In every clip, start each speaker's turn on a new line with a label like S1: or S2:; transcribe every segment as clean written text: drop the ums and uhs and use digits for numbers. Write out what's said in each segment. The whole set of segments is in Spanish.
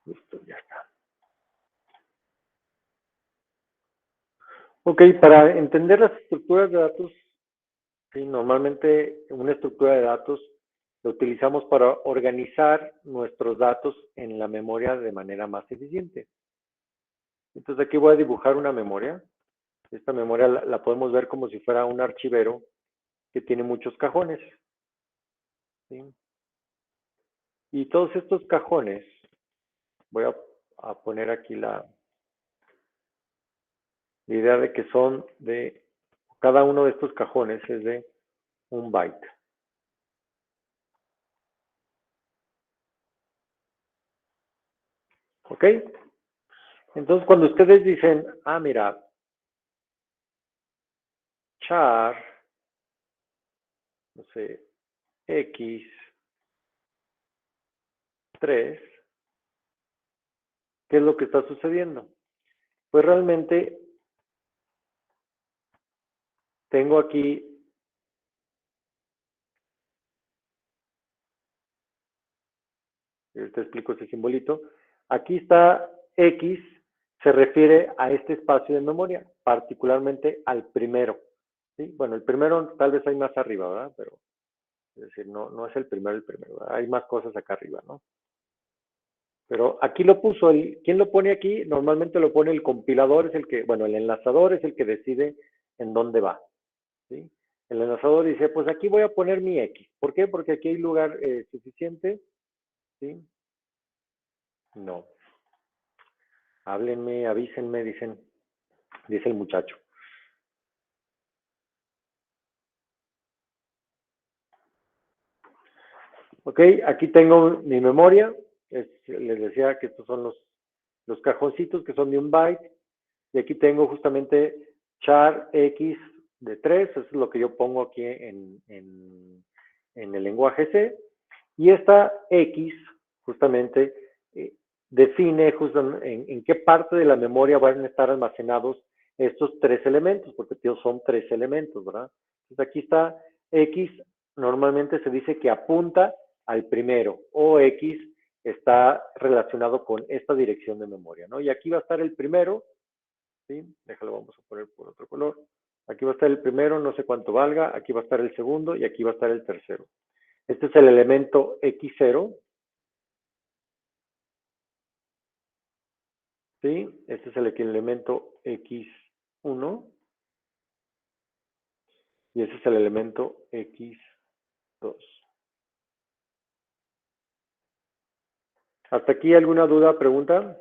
S1: Listo, ya está. Ok, para entender las estructuras de datos, sí, normalmente una estructura de datos la utilizamos para organizar nuestros datos en la memoria de manera más eficiente. Entonces aquí voy a dibujar una memoria. Esta memoria la podemos ver como si fuera un archivero que tiene muchos cajones, ¿sí? Y todos estos cajones, voy a poner aquí la idea de que son de, cada uno de estos cajones es de un byte. ¿Ok? Entonces, cuando ustedes dicen, ah, mira, char, no sé, x3, ¿qué es lo que está sucediendo? Pues realmente tengo aquí, te explico ese simbolito, aquí está x, se refiere a este espacio de memoria, particularmente al primero, ¿sí? Bueno, el primero tal vez hay más arriba, ¿verdad? Pero, es decir, no es el primero, ¿verdad? Hay más cosas acá arriba, ¿no? Pero aquí lo puso, ¿quién lo pone aquí? Normalmente lo pone el compilador, es el que, bueno, el enlazador es el que decide en dónde va, ¿sí? El enlazador dice, pues aquí voy a poner mi X. ¿Por qué? Porque aquí hay lugar suficiente, ¿sí? No. Háblenme, avísenme, dice el muchacho. Ok, aquí tengo mi memoria. Les decía que estos son los cajoncitos que son de un byte. Y aquí tengo justamente char x de 3, eso es lo que yo pongo aquí en el lenguaje C. Y esta x justamente define en qué parte de la memoria van a estar almacenados estos tres elementos, porque son tres elementos, ¿verdad? Entonces aquí está x, normalmente se dice que apunta al primero, o x está relacionado con esta dirección de memoria, ¿no? Y aquí va a estar el primero, ¿sí? Déjalo, vamos a poner por otro color. Aquí va a estar el primero, no sé cuánto valga, aquí va a estar el segundo y aquí va a estar el tercero. Este es el elemento x0, ¿sí? Este es el elemento x1 y este es el elemento x2. ¿Hasta aquí alguna duda, pregunta?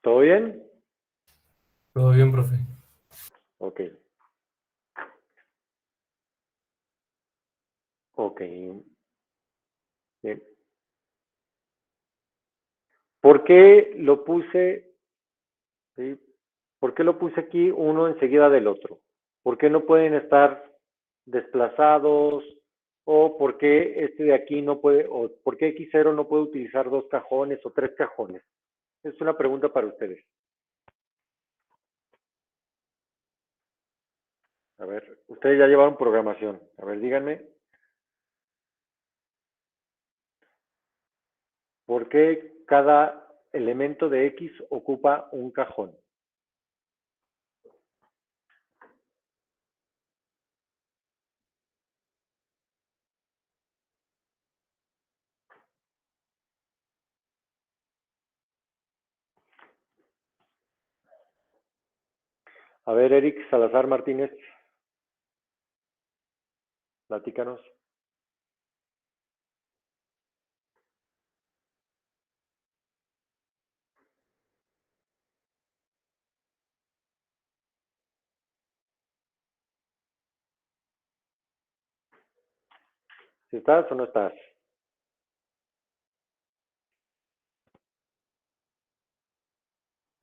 S1: ¿Todo bien?
S2: Todo bien, profe.
S1: Ok. Ok. Bien. ¿Por qué lo puse? ¿Sí? ¿Por qué lo puse aquí uno enseguida del otro? ¿Por qué no pueden estar desplazados? ¿O por qué este de aquí no puede, o por qué X0 no puede utilizar dos cajones o tres cajones? Es una pregunta para ustedes. A ver, ustedes ya llevaron programación. A ver, díganme, ¿por qué cada elemento de X ocupa un cajón? A ver, Eric Salazar Martínez, platícanos. ¿Si estás o no estás?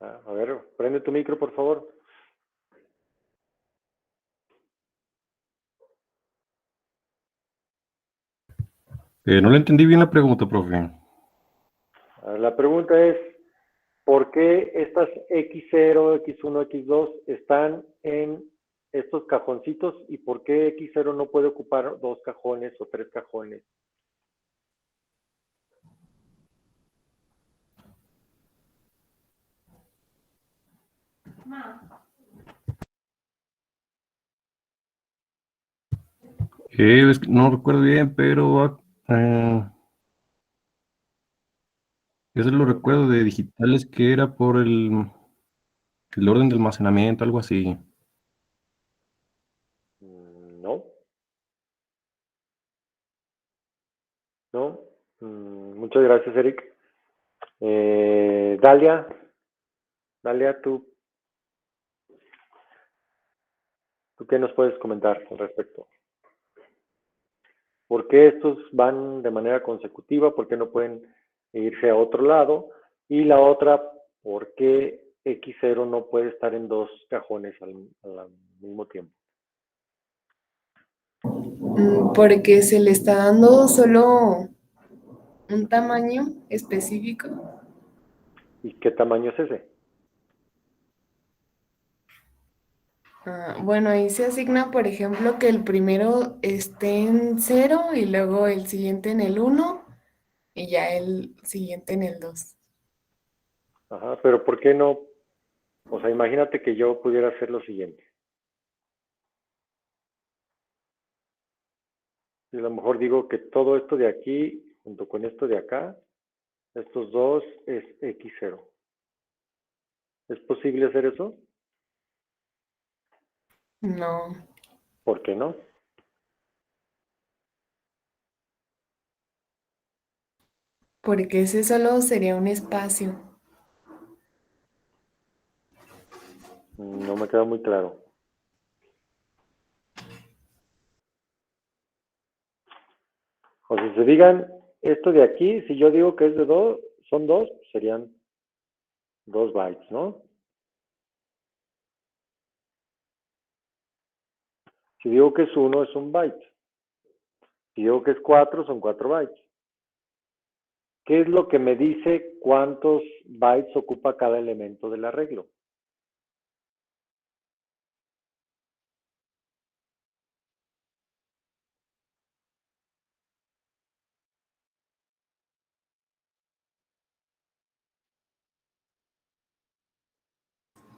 S1: A ver, prende tu micro, por favor.
S3: No le entendí bien la pregunta, profe.
S1: A ver, la pregunta es, ¿por qué estas X0, X1, X2 están en estos cajoncitos y por qué X0 no puede ocupar 2 cajones o 3 cajones.
S3: Es que no recuerdo bien, pero eso lo recuerdo de digitales que era por el orden de almacenamiento, algo así.
S1: No. No. Muchas gracias, Eric. Dalia, ¿tú qué nos puedes comentar al respecto? ¿Por qué estos van de manera consecutiva? ¿Por qué no pueden irse a otro lado? Y la otra, ¿por qué X0 no puede estar en 2 cajones al mismo tiempo?
S4: Porque se le está dando solo un tamaño específico.
S1: ¿Y qué tamaño es ese?
S4: Bueno, ahí se asigna, por ejemplo, que el primero esté en 0 y luego el siguiente en el 1 y ya el siguiente en el 2.
S1: Ajá, pero ¿por qué no? O sea, imagínate que yo pudiera hacer lo siguiente. Y a lo mejor digo que todo esto de aquí, junto con esto de acá, estos dos es X0. ¿Es posible hacer eso?
S4: No,
S1: ¿Por qué no?
S4: porque ese solo sería un espacio.
S1: No me queda muy claro. O si se digan, esto de aquí, si yo digo que es de 2, son 2, serían 2 bytes, ¿no? Si digo que es 1, es un byte. Si digo que es 4, son 4 bytes. ¿Qué es lo que me dice cuántos bytes ocupa cada elemento del arreglo?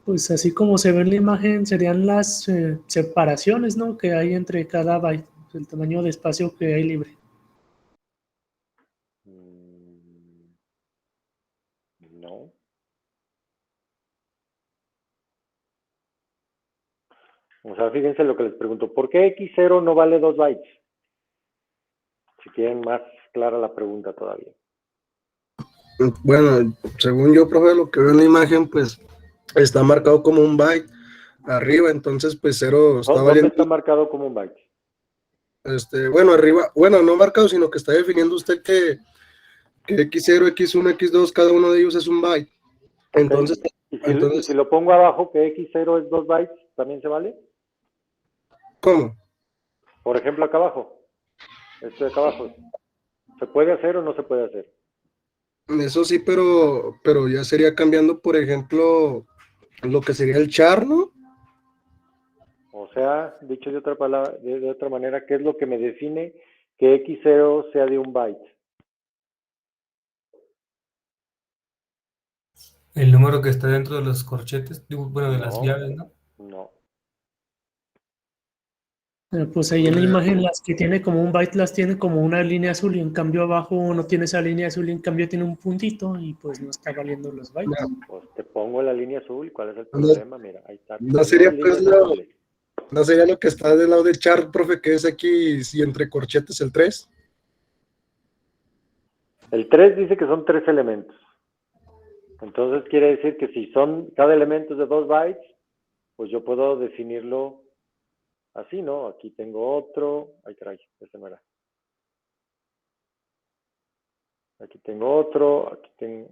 S5: Pues así como se ve en la imagen, serían las separaciones, ¿no?, que hay entre cada byte, el tamaño de espacio que hay libre.
S1: No. O sea, fíjense lo que les pregunto. ¿Por qué X0 no vale 2 bytes? Si quieren más clara la pregunta todavía.
S6: Bueno, según yo, profe, lo que veo en la imagen, pues está marcado como un byte arriba, entonces pues 0 está
S1: ¿Dónde
S6: valiendo.
S1: está marcado como un byte?
S6: Bueno, arriba, bueno, no marcado, sino que está definiendo usted que X0, X1, X2, cada uno de ellos es un byte. Entonces,
S1: Okay. ¿Y si lo pongo abajo que X0 es 2 bytes, también se vale?
S6: ¿Cómo?
S1: Por ejemplo, acá abajo. Esto de acá abajo. ¿Se puede hacer o no se puede hacer?
S6: Eso sí, pero ya sería cambiando, por ejemplo, lo que sería el char, ¿no?
S1: O sea, dicho de otra palabra, de otra manera, ¿qué es lo que me define que X0 sea de un byte?
S2: El número que está dentro de los corchetes, bueno, de las
S1: No,
S2: llaves, ¿no?
S1: no.
S5: Pues ahí en la imagen las que tiene como un byte las tiene como una línea azul y en cambio abajo no tiene esa línea azul y en cambio tiene un puntito y pues no está valiendo los bytes.
S1: Pues te pongo la línea azul. ¿Cuál es el
S6: No,
S1: problema? Mira, ahí está.
S6: no
S1: Tengo
S6: sería pues
S1: líneas azules.
S6: no sería lo que está del lado del char, profe, que es X y entre corchetes el 3.
S1: El 3 dice que son 3 elementos. Entonces quiere decir que si cada elemento es de 2 bytes, pues yo puedo definirlo así, ¿no? Aquí tengo otro. Ay, caray, ese no era. Aquí tengo otro. Aquí tengo.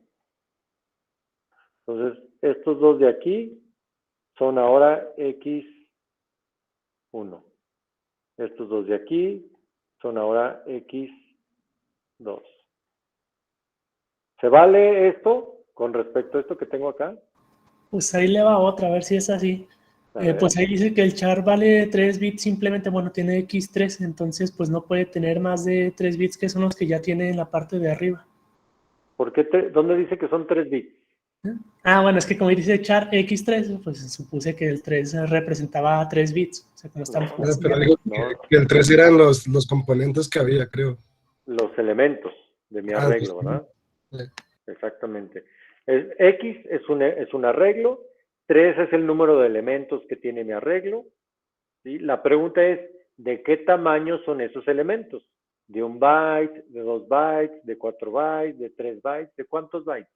S1: Entonces, estos dos de aquí son ahora X1. Estos dos de aquí son ahora X2. ¿Se vale esto con respecto a esto que tengo acá?
S5: Pues ahí le va otra, a ver si es así.
S1: A ver.
S5: Pues ahí dice que el char vale 3 bits simplemente, bueno, tiene X3, entonces pues no puede tener más de 3 bits, que son los que ya tiene en la parte de arriba.
S1: ¿Por qué ¿Dónde dice que son 3 bits?
S5: Ah, bueno, es que como dice char X3, pues supuse que el 3 representaba 3 bits. O sea, como están
S1: No,
S6: Pero digo
S1: no,
S6: que el 3 eran los componentes que había, creo.
S1: los elementos de mi
S6: Ah,
S1: arreglo,
S6: pues,
S1: ¿verdad?
S6: sí.
S1: Exactamente. X es un arreglo, 3 es el número de elementos que tiene mi arreglo, ¿sí? La pregunta es, ¿de qué tamaño son esos elementos? ¿De 1 byte, de 2 bytes, de 4 bytes, de 3 bytes? ¿De cuántos bytes?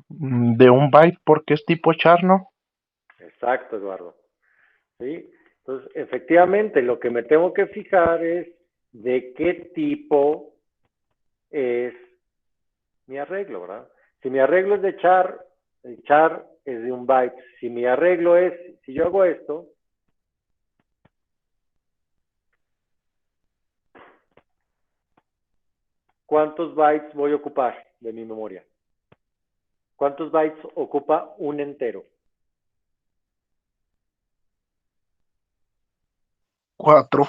S7: De un byte porque es tipo char, ¿no?
S1: Exacto, Eduardo. ¿Sí? Entonces, efectivamente, lo que me tengo que fijar es de qué tipo es mi arreglo, ¿verdad? Si mi arreglo es de char, el char es de 1 byte. Si mi arreglo es, si yo hago esto, ¿cuántos bytes voy a ocupar de mi memoria? ¿Cuántos bytes ocupa un entero?
S7: 4.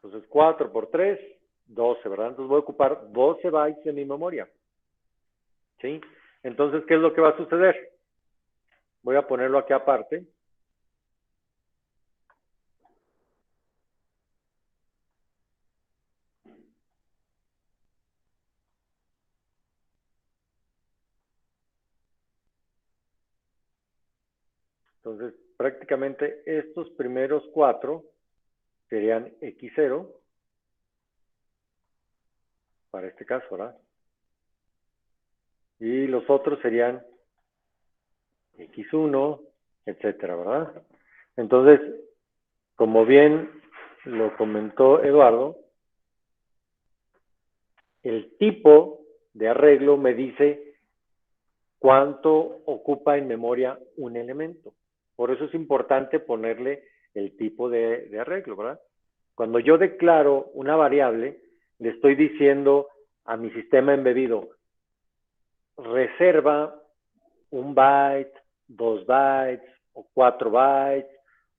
S1: Entonces, 4 por 3, 12, ¿verdad? Entonces voy a ocupar 12 bytes de mi memoria. ¿Sí? Entonces, ¿qué es lo que va a suceder? Voy a ponerlo aquí aparte. Entonces, prácticamente estos primeros 4 serían X0 para este caso, ¿verdad? Y los otros serían X1, etcétera, ¿verdad? Entonces, como bien lo comentó Eduardo, el tipo de arreglo me dice cuánto ocupa en memoria un elemento. Por eso es importante ponerle el tipo de arreglo, ¿verdad? Cuando yo declaro una variable, le estoy diciendo a mi sistema embebido, reserva 1 byte, 2 bytes, o 4 bytes,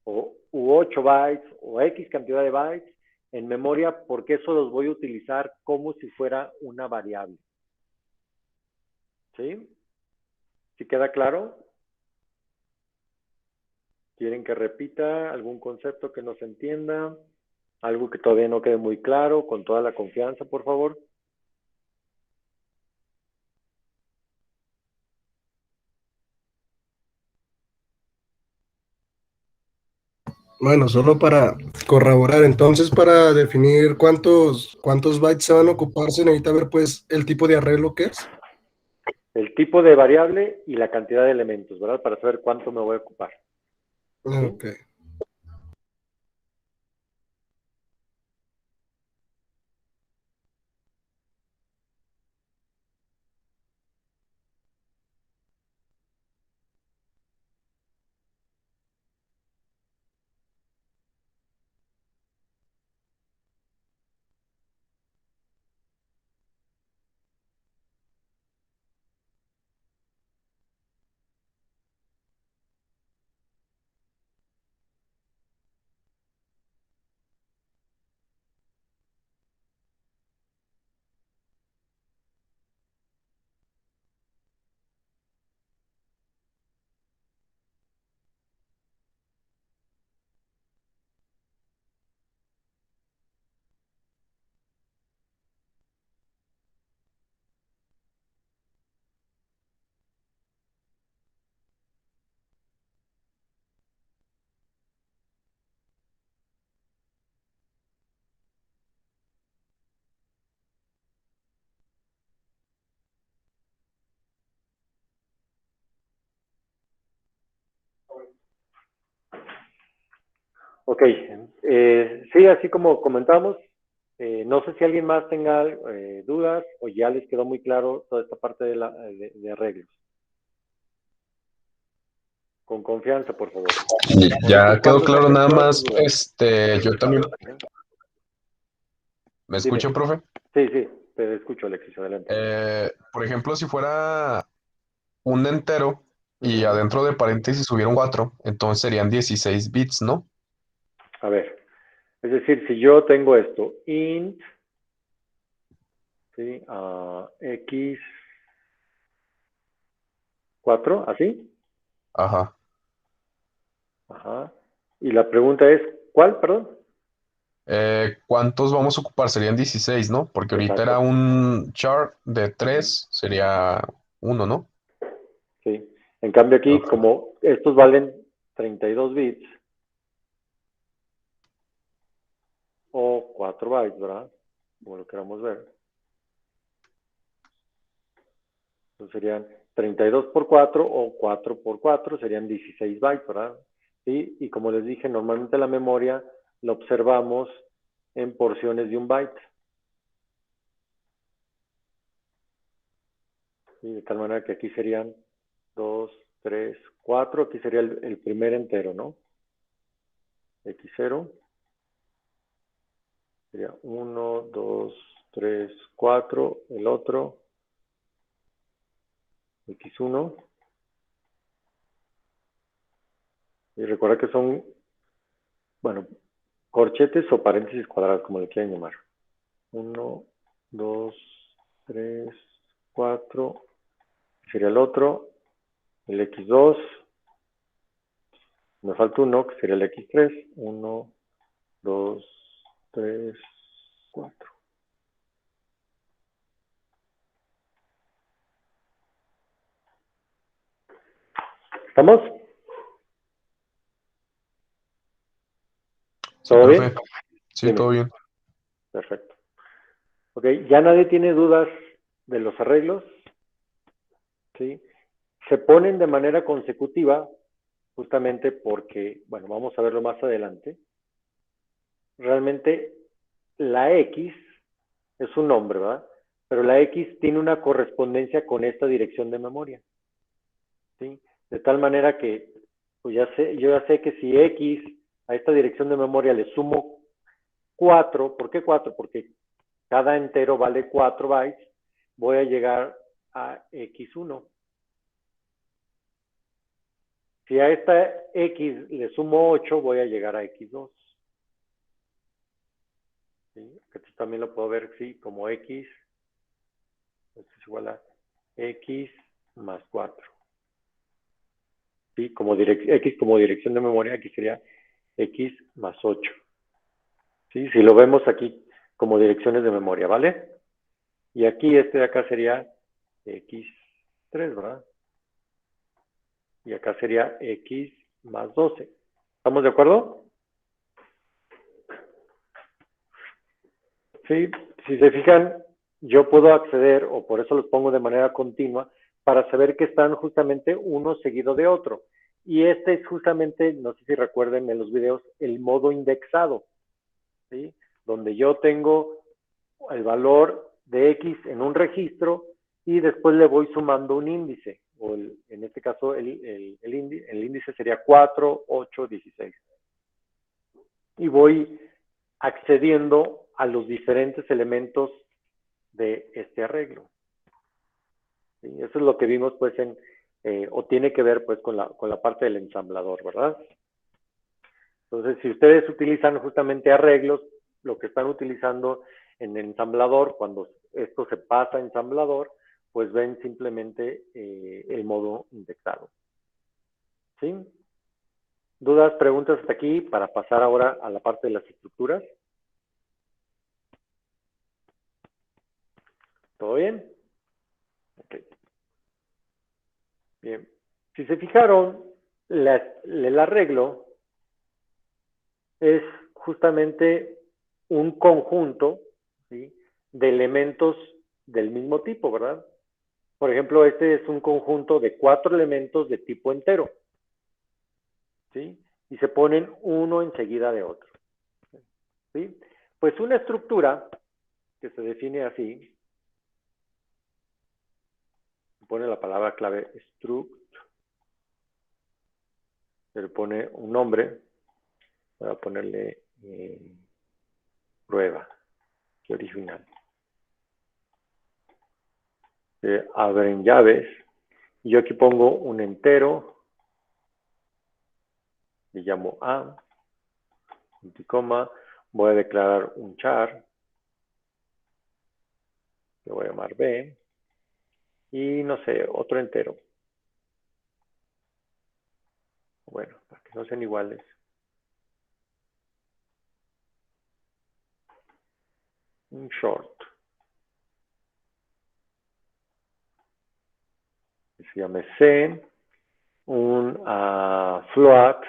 S1: u 8 bytes, o X cantidad de bytes en memoria, porque eso los voy a utilizar como si fuera una variable. ¿Sí? ¿Sí queda claro? ¿Quieren que repita algún concepto que no se entienda? ¿Algo que todavía no quede muy claro? Con toda la confianza, por favor.
S6: Bueno, solo para corroborar, entonces para definir cuántos bytes se van a ocupar, se necesita ver pues el tipo de arreglo que es.
S1: El tipo de variable y la cantidad de elementos, ¿verdad? Para saber cuánto me voy a ocupar. ¿Sí?
S6: Ok.
S1: Ok, sí, así como comentamos, no sé si alguien más tenga dudas o ya les quedó muy claro toda esta parte de arreglos. Con confianza, por favor.
S8: Ya quedó
S1: ¿Cuándo se
S8: claro, nada
S1: acentuaron
S8: más,
S1: sus dudas?
S8: yo también, ¿Me
S1: Dime.
S8: escucha, profe?
S1: Sí, sí, te escucho, Alexis, adelante.
S8: Por ejemplo, si fuera un entero y
S1: Ujú.
S8: adentro de paréntesis hubiera un 4, entonces serían 16 bits, ¿no?
S1: A ver, es decir, si yo tengo esto, int, ¿sí? X4, ¿así?
S8: Ajá.
S1: Ajá. Y la pregunta es, ¿cuál, perdón?
S8: ¿Cuántos vamos a ocupar? Serían 16, ¿no? Porque ahorita era
S1: Exacto,
S8: un char de 3, sería uno, ¿no?
S1: sí. En cambio aquí,
S8: Ok.
S1: como estos valen 32 bits o 4 bytes, ¿verdad? Como lo queramos ver. Entonces serían 32 por 4 o 4 por 4, serían 16 bytes, ¿verdad? ¿Sí? Y como les dije, normalmente la memoria la observamos en porciones de un byte. ¿Sí? De tal manera que aquí serían 2, 3, 4, aquí sería el primer entero, ¿no? X0 sería 1, 2, 3, 4, el otro, X1. Y recuerda que son, bueno, corchetes o paréntesis cuadrados, como le quieran llamar. 1, 2, 3, 4, sería el otro, el X2, me falta uno, que sería el X3, 1, 2, 3, 4. ¿Estamos?
S8: Sí,
S1: ¿Todo
S8: profe.
S1: bien?
S8: Sí,
S1: Dime.
S8: todo bien.
S1: Perfecto. Ok, ya nadie tiene dudas de los arreglos, ¿sí? Se ponen de manera consecutiva, justamente porque, bueno, vamos a verlo más adelante. Realmente la X es un nombre, ¿verdad? Pero la X tiene una correspondencia con esta dirección de memoria, ¿sí? De tal manera que, pues yo ya sé que si X a esta dirección de memoria le sumo 4, ¿por qué 4? Porque cada entero vale 4 bytes, voy a llegar a X1. Si a esta X le sumo 8, voy a llegar a X2. ¿Sí? Esto también lo puedo ver, sí, como X, esto es igual a X más 4. ¿Sí? X como dirección de memoria, aquí sería X más 8. ¿Sí? Si lo vemos aquí como direcciones de memoria, ¿vale? Y aquí este de acá sería X3, ¿verdad? Y acá sería X más 12. ¿Estamos de acuerdo? Sí, si se fijan, yo puedo acceder, o por eso los pongo de manera continua, para saber que están justamente uno seguido de otro. Y este es justamente, no sé si recuerden en los videos, el modo indexado, ¿sí? Donde yo tengo el valor de X en un registro y después le voy sumando un índice, o en este caso el índice sería 4, 8, 16. Y voy accediendo a los diferentes elementos de este arreglo. ¿Sí? Eso es lo que vimos pues o tiene que ver pues con la parte del ensamblador, ¿verdad? Entonces, si ustedes utilizan justamente arreglos, lo que están utilizando en ensamblador, cuando esto se pasa a ensamblador, pues ven simplemente el modo indexado. ¿Sí? ¿Dudas, preguntas hasta aquí para pasar ahora a la parte de las estructuras? ¿Todo bien? Ok. Bien. Si se fijaron, el arreglo es justamente un conjunto, ¿sí?, de elementos del mismo tipo, ¿verdad? Por ejemplo, este es un conjunto de 4 elementos de tipo entero, ¿sí? Y se ponen uno enseguida de otro, ¿sí? Pues una estructura que se define así, pone la palabra clave struct, se le pone un nombre, voy a ponerle prueba. Qué original. Se abren llaves. Y yo aquí pongo un entero. Le llamo A. Punto y coma. Voy a declarar un char. Le voy a llamar B. Y no sé, otro entero. Bueno, para que no sean iguales. Un short. Que se llame C. Un float.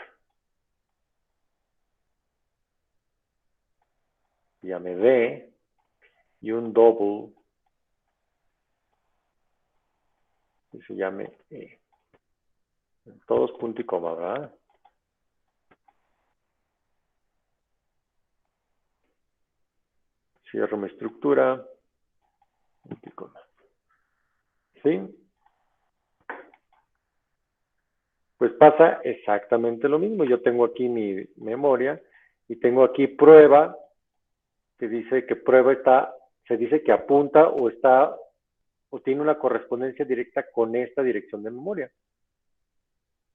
S1: Se llame D. Y un double. Que se llame E. Todos punto y coma, ¿verdad? Cierro mi estructura. Punto y coma. ¿Sí? Pues pasa exactamente lo mismo. Yo tengo aquí mi memoria y tengo aquí prueba, que dice que prueba está, se dice que apunta o está, o tiene una correspondencia directa con esta dirección de memoria.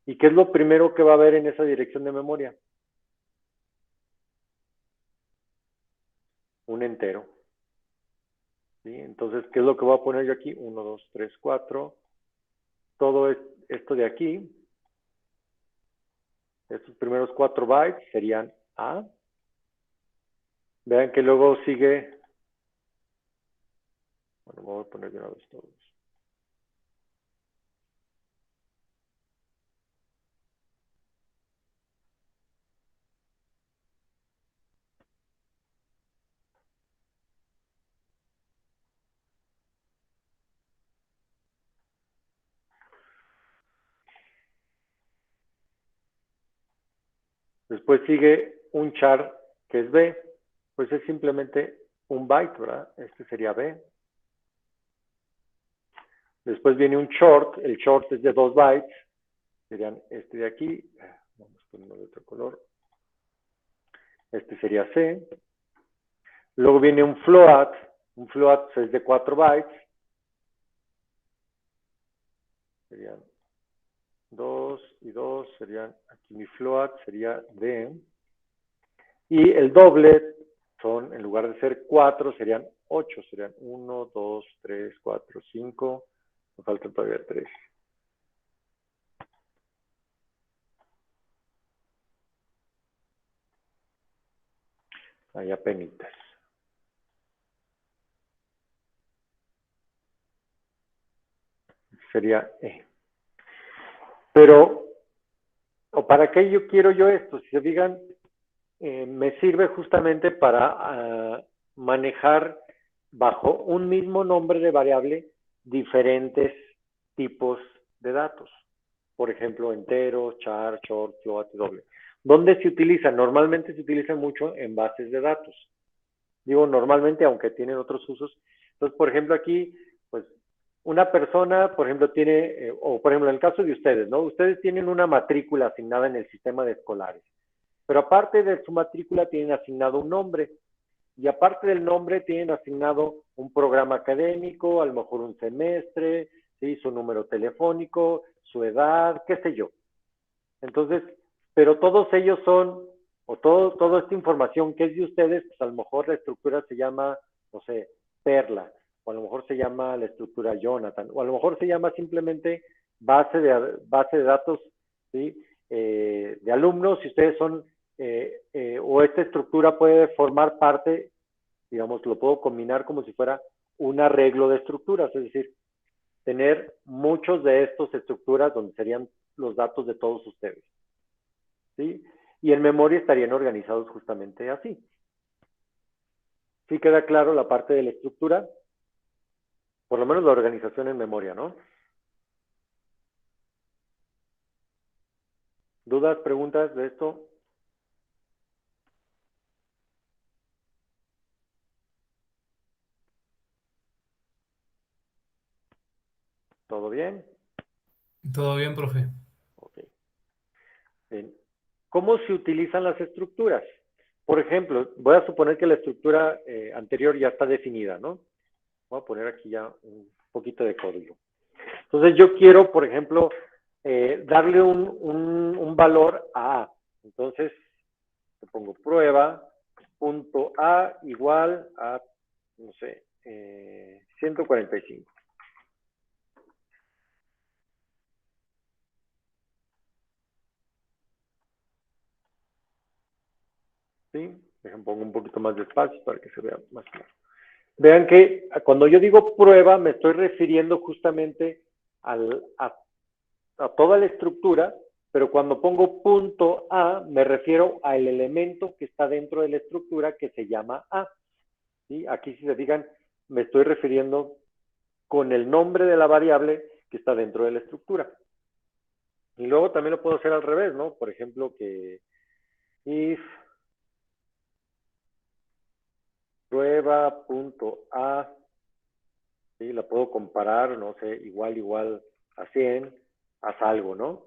S1: ¿Y qué es lo primero que va a haber en esa dirección de memoria? Un entero. ¿Sí? Entonces, ¿qué es lo que voy a poner yo aquí? 1, 2, 3, 4. Todo esto de aquí, estos primeros 4 bytes serían A. Vean que luego sigue, bueno, voy a poner de una vez todos. Después sigue un char que es B, pues es simplemente un byte, ¿verdad? Este sería B. Después viene un short, el short es de 2 bytes, serían este de aquí, vamos a ponerlo de otro color. Este sería C. Luego viene un float es de 4 bytes, serían 2 y 2, serían, aquí mi float sería D. Y el doble son, en lugar de ser 4, serían 8, serían 1, 2, 3, 4, 5, me faltan todavía 3. Ahí apenitas. Sería E. Pero, ¿o para qué yo quiero yo esto? Si se digan, me sirve justamente para manejar bajo un mismo nombre de variable diferentes tipos de datos. Por ejemplo, entero, char, short, float, doble. ¿Dónde se utiliza? Normalmente se utiliza mucho en bases de datos. Digo normalmente, aunque tienen otros usos. Entonces, por ejemplo, aquí, pues, una persona, por ejemplo, tiene, o por ejemplo, en el caso de ustedes, ¿no? Ustedes tienen una matrícula asignada en el sistema de escolares. Pero aparte de su matrícula, tienen asignado un nombre. Y aparte del nombre, tienen asignado un programa académico, a lo mejor un semestre, ¿sí? Su número telefónico, su edad, qué sé yo. Entonces, pero todos ellos son, o toda esta información que es de ustedes, pues a lo mejor la estructura se llama, no sé, Perla, o a lo mejor se llama la estructura Jonathan, o a lo mejor se llama simplemente base de datos, ¿sí? De alumnos, si ustedes son, o esta estructura puede formar parte, digamos, lo puedo combinar como si fuera un arreglo de estructuras, es decir, tener muchos de estas estructuras donde serían los datos de todos ustedes. ¿Sí? Y en memoria estarían organizados justamente así. ¿Sí queda claro la parte de la estructura? Por lo menos la organización en memoria, ¿no? ¿Dudas, preguntas de esto? ¿Todo bien?
S2: Todo bien, profe.
S1: Ok. Bien. ¿Cómo se utilizan las estructuras? por ejemplo, voy a suponer que la estructura anterior ya está definida, ¿no? Voy a poner aquí ya un poquito de código. Entonces yo quiero, por ejemplo, darle un valor a A. Entonces, le pongo prueba, punto A igual a, no sé, 145. ¿Sí? Pongo un poquito más de espacio para que se vea más claro. Vean que cuando yo digo prueba, me estoy refiriendo justamente a toda la estructura, pero cuando pongo punto A, me refiero al elemento que está dentro de la estructura que se llama A. ¿Sí? Aquí, si se fijan, me estoy refiriendo con el nombre de la variable que está dentro de la estructura. Y luego también lo puedo hacer al revés, ¿no? Por ejemplo, que if prueba.a, ¿sí? La puedo comparar, no sé, igual a 100, haz algo, ¿no?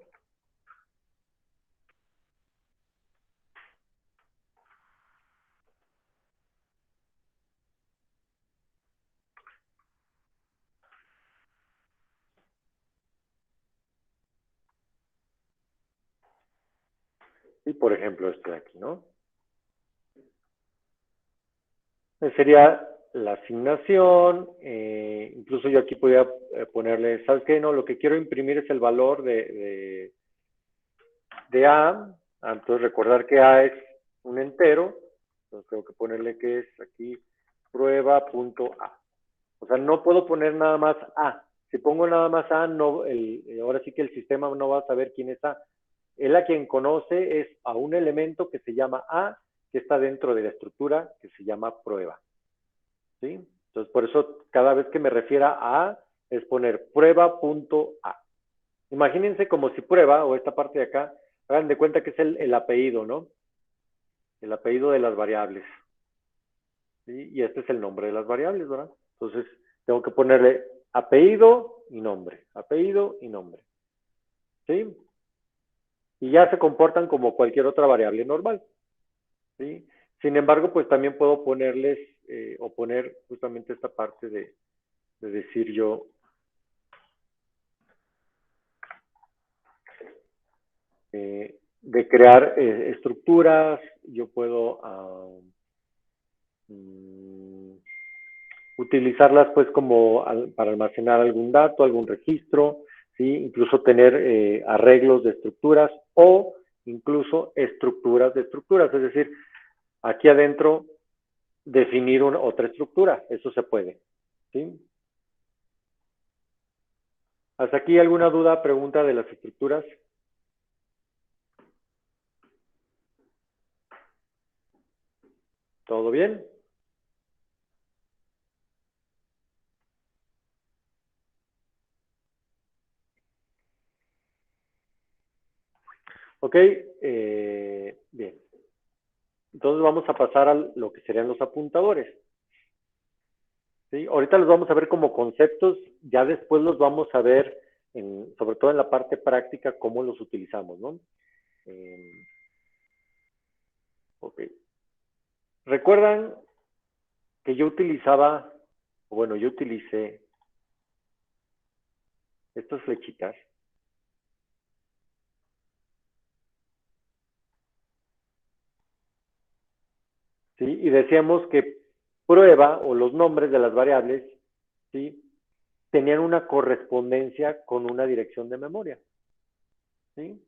S1: Y por ejemplo, esto de aquí, ¿no? Sería la asignación, incluso yo aquí podría ponerle, ¿sabes qué? No, lo que quiero imprimir es el valor de A, entonces recordar que A es un entero, entonces tengo que ponerle que es aquí prueba.a. O sea, no puedo poner nada más A. Si pongo nada más A, no, ahora sí que el sistema no va a saber quién es A. Él a quien conoce es a un elemento que se llama A, que está dentro de la estructura que se llama prueba. ¿Sí? Entonces, por eso, cada vez que me refiera a A, es poner prueba.a. Imagínense como si prueba, o esta parte de acá, hagan de cuenta que es el apellido, ¿no? El apellido de las variables. ¿Sí? Y este es el nombre de las variables, ¿verdad? Entonces, tengo que ponerle apellido y nombre. Apellido y nombre. ¿Sí? Y ya se comportan como cualquier otra variable normal. ¿Sí? Sin embargo, pues también puedo ponerles o poner justamente esta parte de decir yo de crear estructuras. Yo puedo utilizarlas pues como para almacenar algún dato, algún registro, ¿sí? Incluso tener arreglos de estructuras o incluso estructuras de estructuras, es decir, aquí adentro definir otra estructura, eso se puede, ¿sí? ¿Hasta aquí alguna duda, pregunta de las estructuras? ¿Todo bien? Ok, bien. Entonces vamos a pasar a lo que serían los apuntadores. ¿Sí? Ahorita los vamos a ver como conceptos, ya después los vamos a ver, sobre todo en la parte práctica, cómo los utilizamos, ¿no? Ok. ¿Recuerdan que yo utilizaba, bueno, yo utilicé estas flechitas? ¿Sí? Y decíamos que prueba o los nombres de las variables, ¿sí? Tenían una correspondencia con una dirección de memoria. ¿Sí?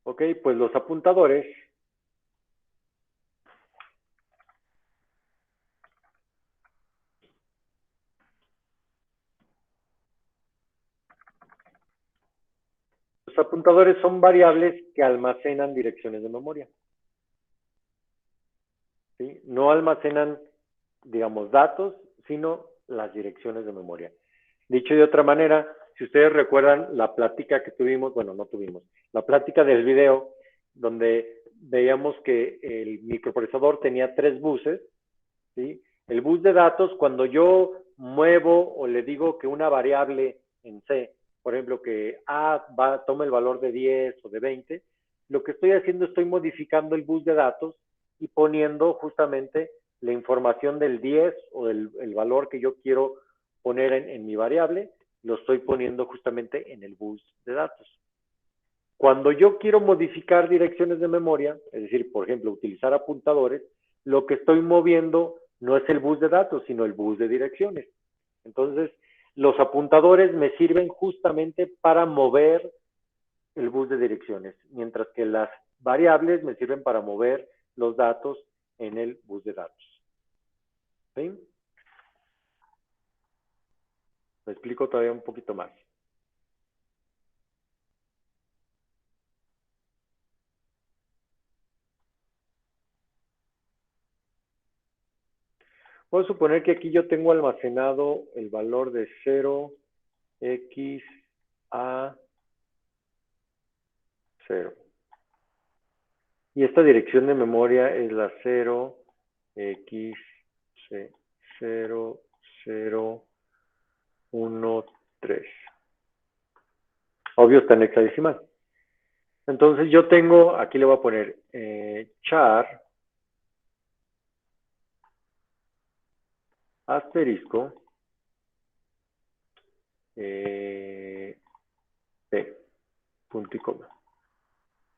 S1: Ok, pues los apuntadores son variables que almacenan direcciones de memoria. ¿Sí? No almacenan, digamos, datos, sino las direcciones de memoria. Dicho de otra manera, si ustedes recuerdan la plática que tuvimos, bueno, no tuvimos, la plática del video, donde veíamos que el microprocesador tenía 3 buses, ¿sí? El bus de datos, cuando yo muevo o le digo que una variable en C, por ejemplo, que A toma el valor de 10 o de 20, lo que estoy haciendo, estoy modificando el bus de datos y poniendo justamente la información del 10 o el valor que yo quiero poner en mi variable, lo estoy poniendo justamente en el bus de datos. Cuando yo quiero modificar direcciones de memoria, es decir, por ejemplo, utilizar apuntadores, lo que estoy moviendo no es el bus de datos, sino el bus de direcciones. Entonces, los apuntadores me sirven justamente para mover el bus de direcciones, mientras que las variables me sirven para mover los datos en el bus de datos. ¿Sí? Me explico todavía un poquito más. Voy a suponer que aquí yo tengo almacenado el valor de 0x a 0. Y esta dirección de memoria es la 0x 0, 0, 1, 3. Obvio está en hexadecimal. Entonces yo tengo, aquí le voy a poner char asterisco p, punto y coma.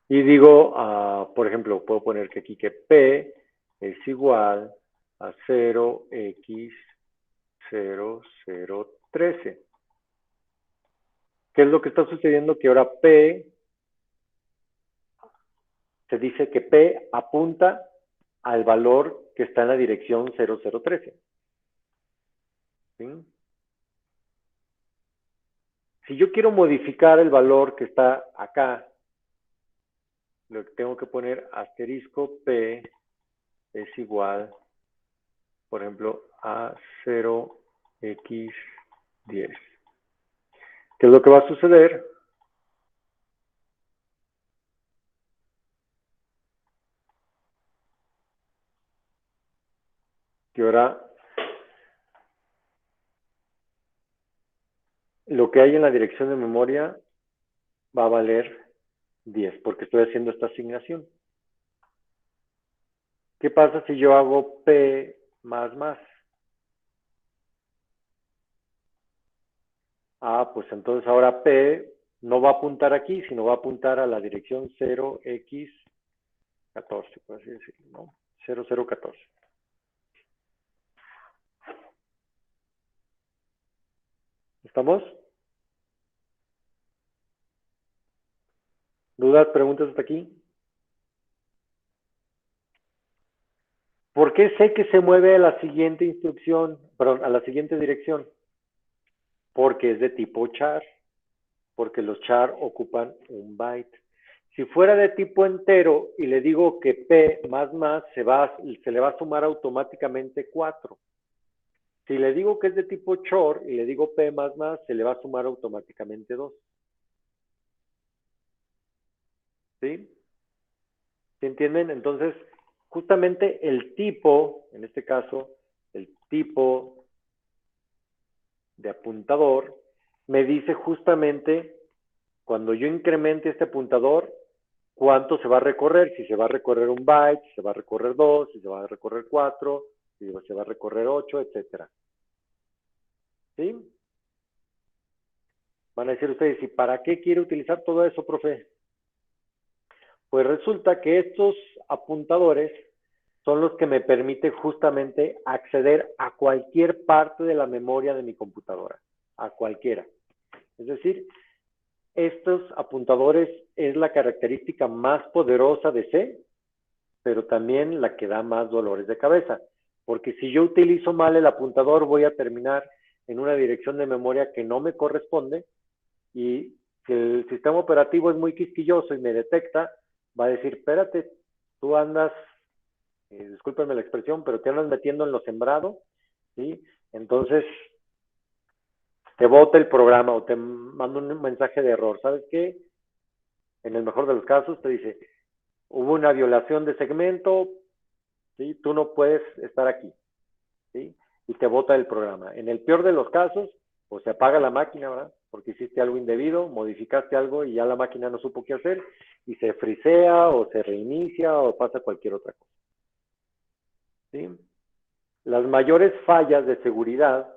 S1: Y digo, por ejemplo, puedo poner que aquí que p es igual a 0x 0, 0, 13. ¿Qué es lo que está sucediendo? Que ahora p, se dice que p apunta al valor que está en la dirección 0013. ¿Sí? Si yo quiero modificar el valor que está acá, lo que tengo que poner asterisco p es igual, por ejemplo, a 0x10. ¿Qué es lo que va a suceder? Que ahora lo que hay en la dirección de memoria va a valer 10, porque estoy haciendo esta asignación. ¿Qué pasa si yo hago p más más? Pues entonces ahora p no va a apuntar aquí, sino va a apuntar a la dirección 0x14, por así decirlo, ¿no? 0014. ¿Estamos? ¿Dudas, preguntas hasta aquí? ¿Por qué sé que se mueve a la siguiente instrucción, perdón, a la siguiente dirección? Porque es de tipo char, porque los char ocupan un byte. Si fuera de tipo entero y le digo que p más más, se le va a sumar automáticamente 4. Si le digo que es de tipo chor y le digo p más más, se le va a sumar automáticamente 2. ¿Sí? ¿Se entienden? Entonces, justamente el tipo, en este caso, el tipo de apuntador, me dice justamente, cuando yo incremente este apuntador, cuánto se va a recorrer, si se va a recorrer un byte, si se va a recorrer 2, si se va a recorrer 4, si se va a recorrer 8, etcétera. ¿Sí? Van a decir ustedes, ¿y para qué quiere utilizar todo eso, profe? Pues resulta que estos apuntadores son los que me permiten justamente acceder a cualquier parte de la memoria de mi computadora, a cualquiera. Es decir, estos apuntadores es la característica más poderosa de C, pero también la que da más dolores de cabeza. Porque si yo utilizo mal el apuntador, voy a terminar en una dirección de memoria que no me corresponde, y si el sistema operativo es muy quisquilloso y me detecta, va a decir, espérate, tú andas, discúlpenme la expresión, pero te andas metiendo en lo sembrado, ¿sí? Entonces, te bota el programa o te manda un mensaje de error. ¿Sabes qué? En el mejor de los casos te dice, hubo una violación de segmento, ¿sí? Tú no puedes estar aquí, ¿sí? Y te bota el programa. En el peor de los casos, pues se apaga la máquina, ¿verdad? Porque hiciste algo indebido, modificaste algo y ya la máquina no supo qué hacer y se frisea o se reinicia o pasa cualquier otra cosa. ¿sí? Las mayores fallas de seguridad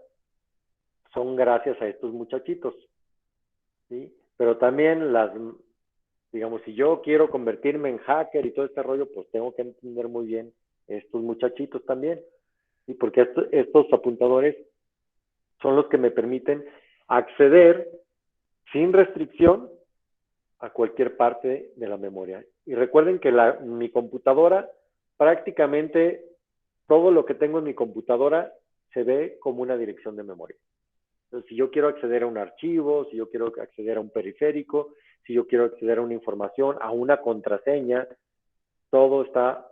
S1: son gracias a estos muchachitos, ¿sí? Pero también digamos, si yo quiero convertirme en hacker y todo este rollo, pues tengo que entender muy bien estos muchachitos también, ¿sí? Porque estos apuntadores son los que me permiten acceder sin restricción a cualquier parte de la memoria. Y recuerden que mi computadora, prácticamente todo lo que tengo en mi computadora se ve como una dirección de memoria. Entonces, si yo quiero acceder a un archivo, si yo quiero acceder a un periférico, si yo quiero acceder a una información, a una contraseña, todo está,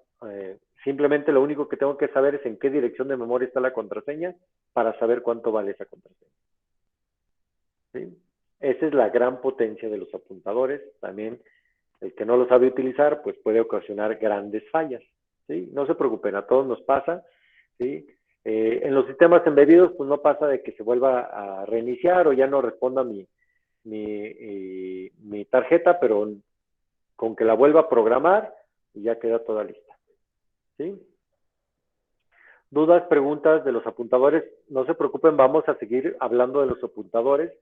S1: simplemente lo único que tengo que saber es en qué dirección de memoria está la contraseña para saber cuánto vale esa contraseña. ¿Sí? Esa es la gran potencia de los apuntadores. También el que no lo sabe utilizar, pues puede ocasionar grandes fallas. ¿Sí? No se preocupen, a todos nos pasa. ¿Sí? En los sistemas embebidos, pues no pasa de que se vuelva a reiniciar o ya no responda mi tarjeta, pero con que la vuelva a programar y ya queda toda lista. ¿Sí? ¿Dudas, preguntas de los apuntadores? No se preocupen, vamos a seguir hablando de los apuntadores,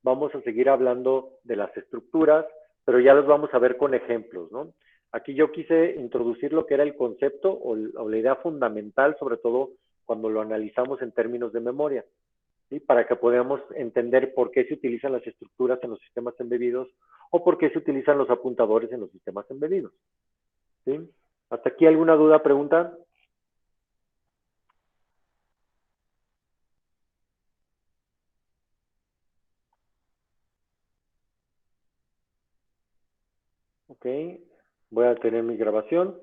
S1: vamos a seguir hablando de las estructuras, pero ya los vamos a ver con ejemplos, ¿no? Aquí yo quise introducir lo que era el concepto o la idea fundamental, sobre todo cuando lo analizamos en términos de memoria, ¿sí? Para que podamos entender por qué se utilizan las estructuras en los sistemas embebidos o por qué se utilizan los apuntadores en los sistemas embebidos. ¿Sí? ¿Hasta aquí alguna duda, pregunta? Ok, voy a tener mi grabación.